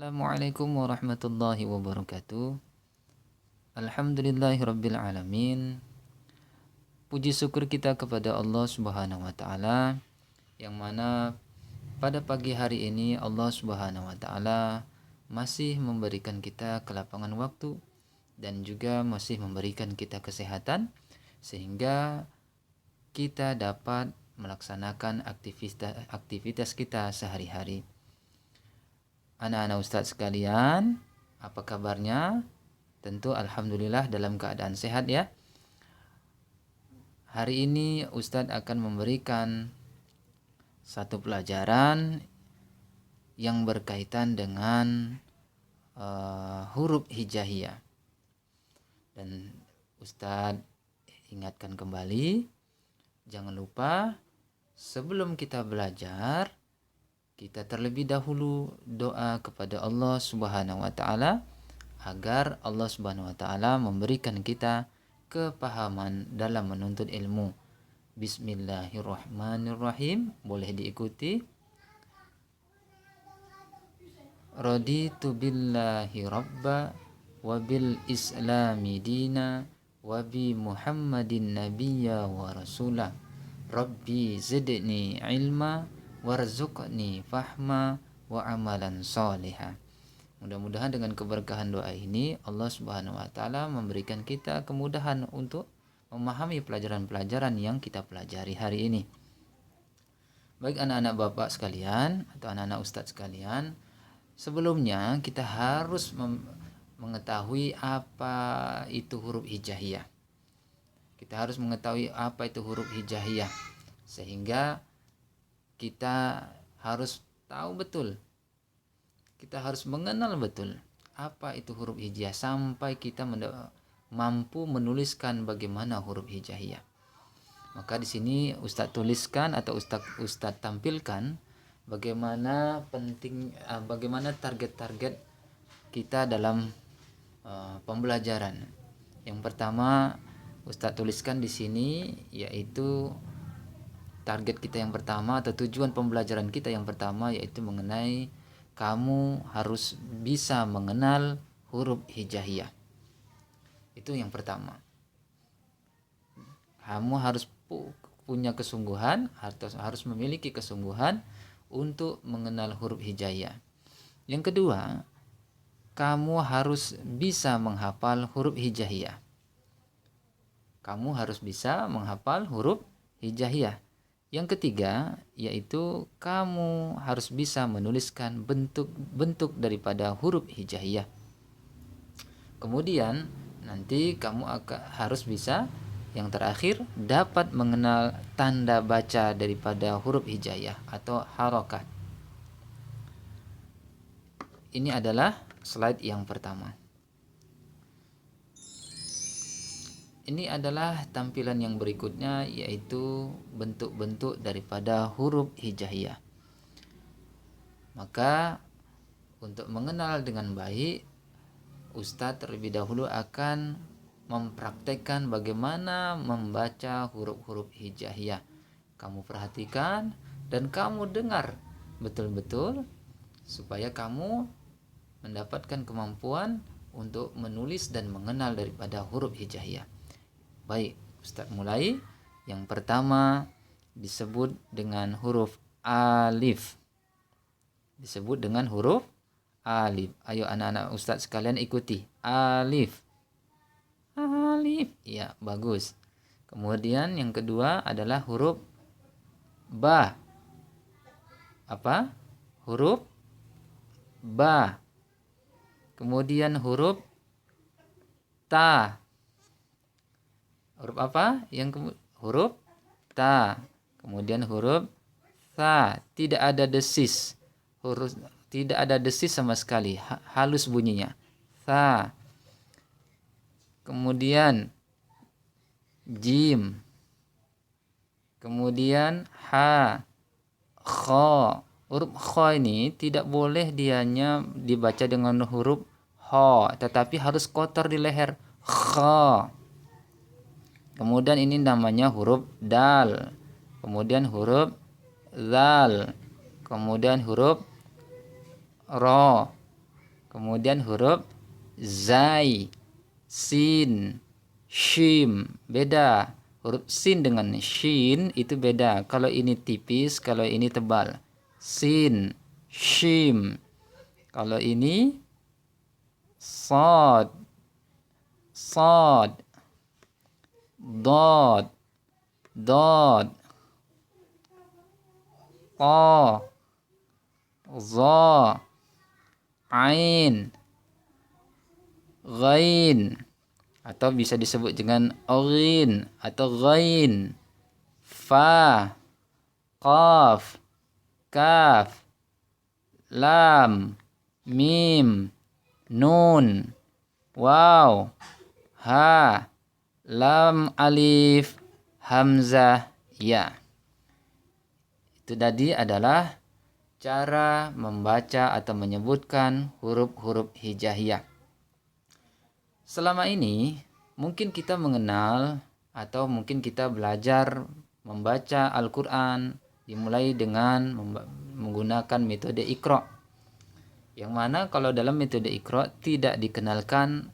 Assalamualaikum warahmatullahi wabarakatuh. Alhamdulillahirabbil alamin. Puji syukur kita kepada Allah Subhanahu wa taala yang mana pada pagi hari ini Allah Subhanahu wa taala masih memberikan kita kelapangan waktu dan juga masih memberikan kita kesehatan sehingga kita dapat melaksanakan aktivitas kita sehari-hari. Anak-anak Ustadz sekalian, apa kabarnya? Tentu alhamdulillah dalam keadaan sehat ya. Hari ini Ustadz akan memberikan satu pelajaran yang berkaitan dengan huruf hijaiyah. Dan Ustadz ingatkan kembali, jangan lupa sebelum kita belajar, kita terlebih dahulu doa kepada Allah Subhanahu wa taala agar Allah Subhanahu wa taala memberikan kita kepahaman dalam menuntut ilmu. Bismillahirrahmanirrahim. Boleh diikuti. Raditu billahi rabba wa bil islami dina wa bi Muhammadin nabiyya wa rasulah. Rabbi zidni ilma warzuqni fahma wa amalan solihah. Mudah-mudahan dengan keberkahan doa ini Allah Subhanahu wa taala memberikan kita kemudahan untuk memahami pelajaran-pelajaran yang kita pelajari hari ini. Baik anak-anak Bapak sekalian atau anak-anak Ustadz sekalian, sebelumnya kita harus mengetahui apa itu huruf hijaiyah. Kita harus mengetahui apa itu huruf hijaiyah sehingga kita harus tahu betul, kita harus mengenal betul apa itu huruf hijaiyah sampai kita mampu menuliskan bagaimana huruf hijaiyah. Maka di sini Ustadz tuliskan atau Ustadz tampilkan bagaimana target-target kita dalam pembelajaran. Yang pertama Ustadz tuliskan di sini yaitu target kita yang pertama atau tujuan pembelajaran kita yang pertama yaitu mengenai kamu harus bisa mengenal huruf hijaiyah. Itu yang pertama. Kamu harus punya kesungguhan atau harus memiliki kesungguhan untuk mengenal huruf hijaiyah. Yang kedua, kamu harus bisa menghafal huruf hijaiyah. Kamu harus bisa menghafal huruf hijaiyah. Yang ketiga, yaitu kamu harus bisa menuliskan bentuk-bentuk daripada huruf hijaiyah. Kemudian, nanti kamu harus bisa, yang terakhir, dapat mengenal tanda baca daripada huruf hijaiyah atau harokat. Ini adalah slide yang pertama. Ini adalah tampilan yang berikutnya yaitu bentuk-bentuk daripada huruf hijaiyah. Maka untuk mengenal dengan baik, Ustadz terlebih dahulu akan mempraktekkan bagaimana membaca huruf-huruf hijaiyah. Kamu perhatikan dan kamu dengar betul-betul supaya kamu mendapatkan kemampuan untuk menulis dan mengenal daripada huruf hijaiyah. Baik, Ustadz mulai. Yang pertama disebut dengan huruf alif. Disebut dengan huruf alif. Ayo anak-anak Ustadz sekalian ikuti. Alif. Alif. Ya, bagus. Kemudian yang kedua adalah huruf ba. Apa? Huruf ba. Kemudian huruf ta. Huruf apa? Huruf ta. Kemudian huruf tha. Tidak ada desis. Tidak ada desis sama sekali. Halus bunyinya. Tha. Kemudian jim. Kemudian ha. Kha. Huruf kha ini tidak boleh dianya dibaca dengan huruf ho, tetapi harus kotor di leher. Kha. Kemudian ini namanya huruf dal. Kemudian huruf zal. Kemudian huruf ro. Kemudian huruf zai, sin, shim. Beda. Huruf sin dengan shin itu beda. Kalau ini tipis, kalau ini tebal. Sin, shim. Kalau ini sod, sod, dod, dod, ta, za, ain, ghain, atau bisa disebut dengan oghin atau ghain, fa, qaf, kaf, lam, mim, nun, waw, ha, lam, alif, hamzah, ya. Itu tadi adalah cara membaca atau menyebutkan huruf-huruf hijaiyah. Selama ini mungkin kita mengenal atau mungkin kita belajar membaca Al-Quran dimulai dengan menggunakan metode Iqra. Yang mana kalau dalam metode Iqra tidak dikenalkan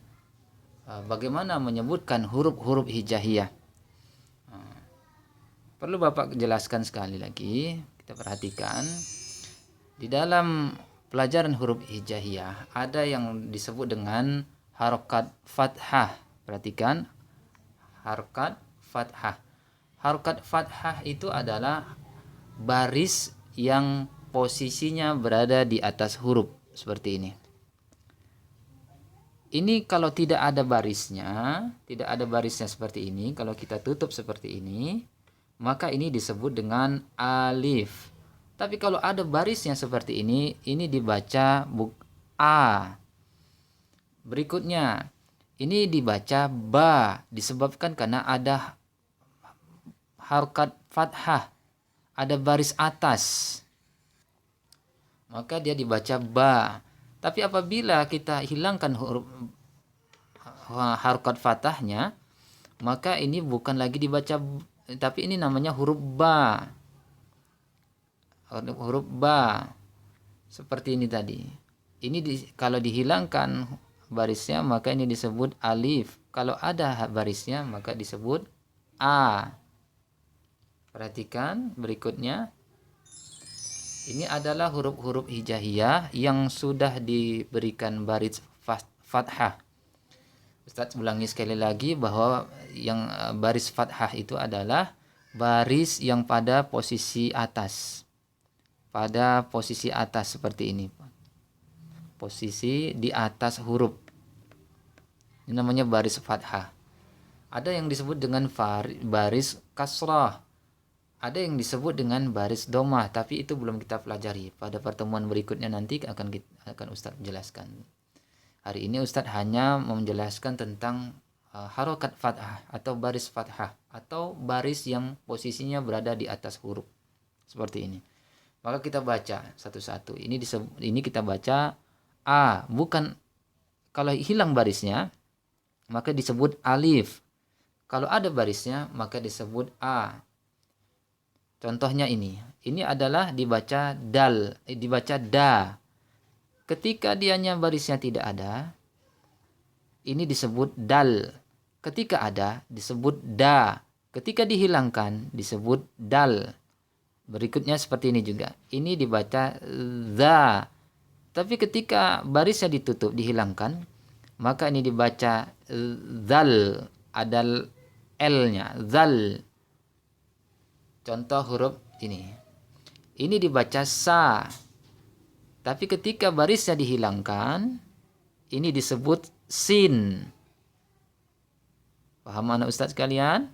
bagaimana menyebutkan huruf-huruf hijaiyah. Perlu Bapak jelaskan sekali lagi, kita perhatikan. Di dalam pelajaran huruf hijaiyah ada yang disebut dengan harokat fathah. Perhatikan, harokat fathah. Harokat fathah itu adalah baris yang posisinya berada di atas huruf seperti ini. Ini kalau tidak ada barisnya seperti ini, kalau kita tutup seperti ini, maka ini disebut dengan alif. Tapi kalau ada barisnya seperti ini dibaca a. Berikutnya, ini dibaca ba, disebabkan karena ada harokat fathah, ada baris atas. Maka dia dibaca ba. Tapi apabila kita hilangkan huruf harokat fathahnya, maka ini bukan lagi dibaca, tapi ini namanya huruf ba. Huruf ba seperti ini tadi. Ini kalau dihilangkan barisnya maka ini disebut alif. Kalau ada barisnya maka disebut a. Perhatikan berikutnya. Ini adalah huruf-huruf hijaiyah yang sudah diberikan baris fathah. Ustaz ulangi sekali lagi bahwa yang baris fathah itu adalah baris yang pada posisi atas. Pada posisi atas seperti ini. Posisi di atas huruf. Ini namanya baris fathah. Ada yang disebut dengan baris kasrah. Ada yang disebut dengan baris domah, tapi itu belum kita pelajari. Pada pertemuan berikutnya nanti akan Ustaz jelaskan. Hari ini Ustaz hanya menjelaskan tentang harokat fathah atau baris fathah atau baris yang posisinya berada di atas huruf. Seperti ini. Maka kita baca satu-satu. Ini kita baca a, bukan, kalau hilang barisnya maka disebut alif. Kalau ada barisnya maka disebut a. Contohnya ini adalah dibaca dibaca da. Ketika dianya barisnya tidak ada, ini disebut dal. Ketika ada disebut da. Ketika dihilangkan disebut dal. Berikutnya seperti ini juga. Ini dibaca za. Tapi ketika barisnya ditutup, dihilangkan, maka ini dibaca zal. Ada L-nya. Zal. Contoh huruf ini. Ini dibaca sa. Tapi ketika barisnya dihilangkan, ini disebut sin. Paham anak Ustaz sekalian?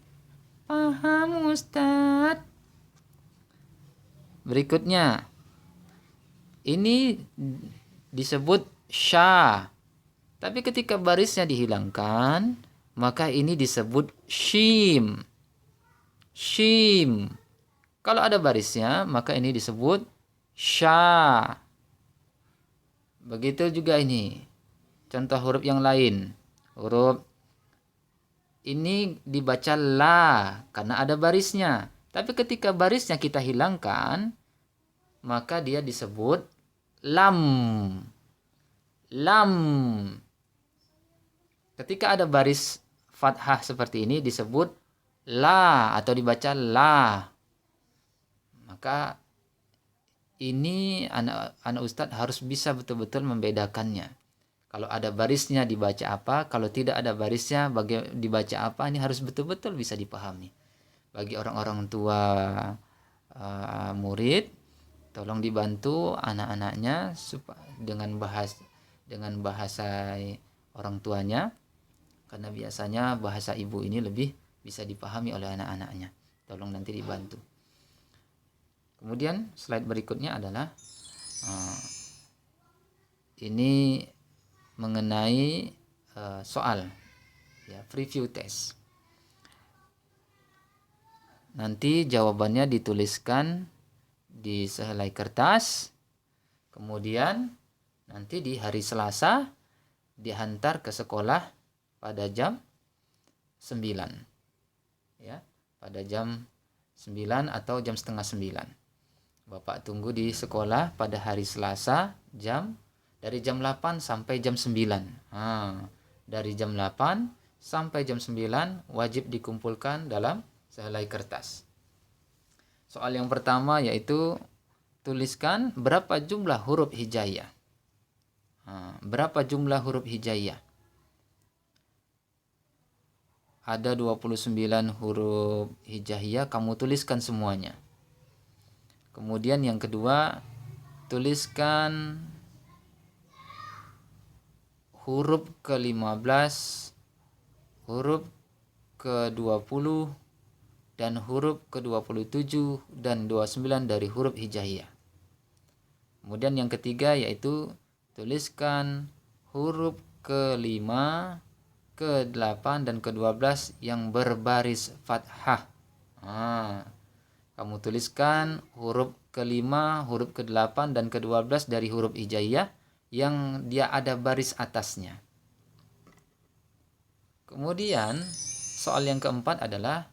Paham Ustaz. Berikutnya, ini disebut sya. Tapi ketika barisnya dihilangkan, maka ini disebut shim. Shim. Kalau ada barisnya, maka ini disebut sya. Begitu juga ini. Contoh huruf yang lain. Huruf ini dibaca la karena ada barisnya. Tapi ketika barisnya kita hilangkan, maka dia disebut lam. lam. Ketika ada baris fathah seperti ini disebut la atau dibaca la. Maka ini anak ustadz harus bisa betul-betul membedakannya. Kalau ada barisnya dibaca apa, kalau tidak ada barisnya dibaca apa, ini harus betul-betul bisa dipahami. Bagi orang-orang tua murid, tolong dibantu anak-anaknya dengan bahasa orang tuanya, karena biasanya bahasa ibu ini lebih bisa dipahami oleh anak-anaknya. Tolong nanti dibantu. Kemudian slide berikutnya adalah ini mengenai soal ya, preview test. Nanti jawabannya dituliskan di sehelai kertas, kemudian nanti di hari Selasa dihantar ke sekolah pada jam 9 ya, pada jam 9 atau jam setengah 9. Bapak tunggu di sekolah pada hari Selasa dari jam 8 sampai jam 9. Dari jam 8 sampai jam 9 wajib dikumpulkan dalam sehelai kertas. Soal yang pertama yaitu tuliskan berapa jumlah huruf hijaiyah. Berapa jumlah huruf hijaiyah? Ada 29 huruf hijaiyah, kamu tuliskan semuanya. Kemudian yang kedua, tuliskan huruf ke-15, huruf ke-20, dan huruf ke-27 dan 29 dari huruf hijaiyah. Kemudian yang ketiga yaitu tuliskan huruf ke-5, ke-8 dan ke-12 yang berbaris fathah. Kamu tuliskan huruf ke-5, huruf ke-8 dan ke-12 dari huruf hijaiyah yang dia ada baris atasnya. Kemudian soal yang keempat adalah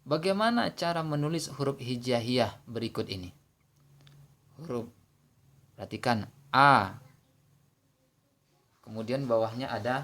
bagaimana cara menulis huruf hijaiyah berikut ini. Perhatikan A. Kemudian bawahnya ada